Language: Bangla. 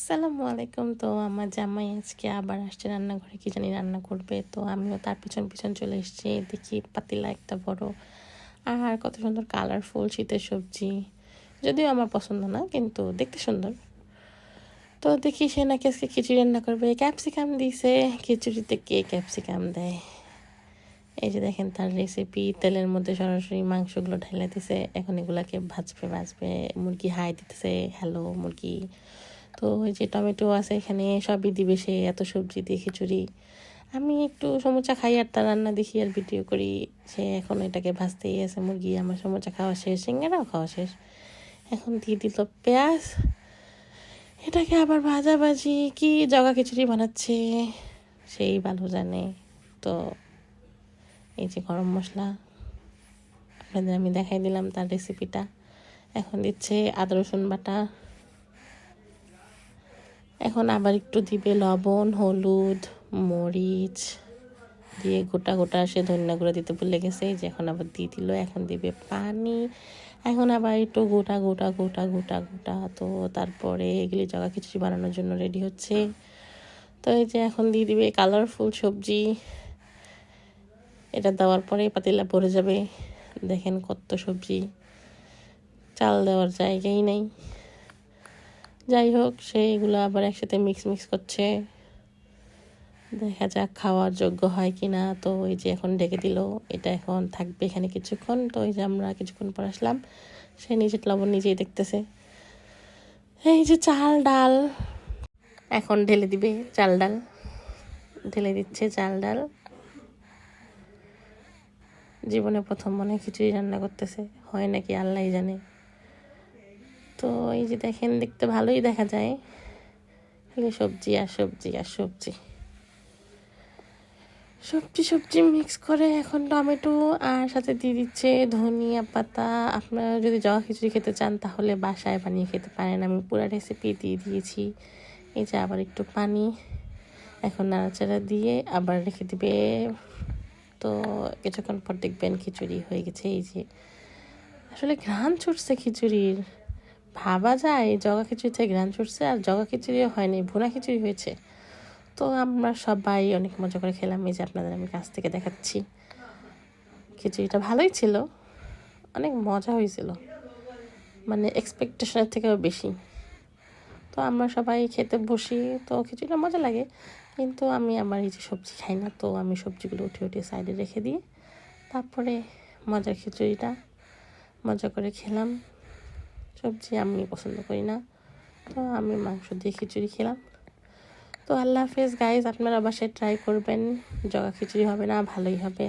আসসালামু আলাইকুম। তো আমার জামাই আজকে আবার আসছে রান্নাঘরে, কি জানি রান্না করবে। তো আমিও তার পিছন পিছন চলে এসেছি। দেখি পাতিলা একটা বড়, আর কত সুন্দর কালারফুল শীতের সবজি। যদিও আমার পছন্দ না, কিন্তু দেখতে সুন্দর। তো দেখি সে নাকি আজকে খিচুড়ি রান্না করবে। ক্যাপসিকাম দিয়েছে, খিচুড়িতে কে ক্যাপসিকাম দেয়? এই যে দেখেন তার রেসিপি, তেলের মধ্যে সরাসরি মাংসগুলো ঢেলে দিছে। এখন এগুলাকে ভাজবে। মুরগি হাই দিতেছে, হ্যালো মুরগি। তো ওই যে টমেটো আছে এখানে, সবই দিবে সে। এত সবজি দিয়ে খিচুড়ি। আমি একটু সমুচা খাই আর তার রান্না দেখি আর ভিডিও করি। সে এখন এটাকে ভাজতেই আছে মুরগি। আমার সমুচা খাওয়া শেষ, সিঙ্গারাও খাওয়া শেষ। এখন দিয়ে দিল পেঁয়াজ। এটাকে আবার ভাজাভাজি কি জগা খিচুড়ি বানাচ্ছে, সেই ভালো জানে। তো এই যে গরম মশলা আপনাদের আমি দেখাই দিলাম তার রেসিপিটা। এখন দিচ্ছে আদা রসুন বাটা। এখন আবার একটু দিবে লবণ, হলুদ, মরিচ দিয়ে গোটা গোটা সে ধনিয়া গুঁড়ো দিতে ভুলে গেছে, যে এখন আবার দিয়ে দিল। এখন দিবে পানি। এখন আবার একটু গোটা গোটা গোটা গোটা গোটা। তো তারপরে এগুলি জগা খিচুড়ি বানানোর জন্য রেডি হচ্ছে। তো এই যে এখন দিয়ে দিবে কালারফুল সবজি। এটা দেওয়ার পরে পাতিলা ভরে যাবে। দেখেন কত সবজি, চাল দেওয়ার জায়গাই নেই। যাই হোক, সে এগুলো আবার একসাথে মিক্স করছে। দেখা যাক খাওয়ার যোগ্য হয় কি না। তো এই যে এখন ডেকে দিল, এটা এখন থাকবে এখানে কিছুক্ষণ। তো এই যে আমরা কিছুক্ষণ পর আসলাম, সে নিজের লবণ নিজেই দেখতেছে। এই যে চাল ডাল এখন ঢেলে দিবে। চাল ডাল ঢেলে দিচ্ছে, চাল ডাল। জীবনে প্রথম মনে হয় খিচুড়ি রান্না করতেছে, হয় নাকি আল্লাহ জানে। তো এই যে দেখেন, দেখতে ভালোই দেখা যায়। সবজি আর সবজি আর সবজি, সবজি মিক্স করে এখন টমেটো আর সাথে দিয়ে দিচ্ছে ধনিয়া পাতা। আপনারা যদি জগা খিচুড়ি খেতে চান তাহলে বাসায় বানিয়ে খেতে পারেন, আমি পুরো রেসিপি দিয়ে দিয়েছি। এই যে আবার একটু পানি। এখন নাড়াচাড়া দিয়ে আবার রেখে দিবে। তো কিছুক্ষণ পর দেখবেন খিচুড়ি হয়ে গেছে। এই যে আসলে ঘ্রাণ ছুটছে খিচুড়ির, ভাবা যায় জগা খিচুড়ি থেকে ঘ্রাণ ছুটছে। আর জগা খিচুড়িও হয়নি, ভুনা খিচুড়ি হয়েছে। তো আমরা সবাই অনেক মজা করে খেলাম। এই যে আপনাদের আমি কাছ থেকে দেখাচ্ছি। খিচুড়িটা ভালোই ছিল, অনেক মজা হয়েছিল, মানে এক্সপেকটেশনের থেকেও বেশি। তো আমরা সবাই খেতে বসি। তো খিচুড়িটা মজা লাগে, কিন্তু আমি আমার এই যে সবজি খাই না, তো আমি সবজিগুলো উঠে সাইডে রেখে দিয়ে তারপরে মজার খিচুড়িটা মজা করে খেলাম। সবজি আমি পছন্দ করি না, তো আমি মাংস দিয়ে খিচুড়ি খেলাম। তো আল্লাহ হাফেজ গাইজ, আপনারা বাসায় ট্রাই করবেন। জগা খিচুড়ি হবে না, ভালোই হবে।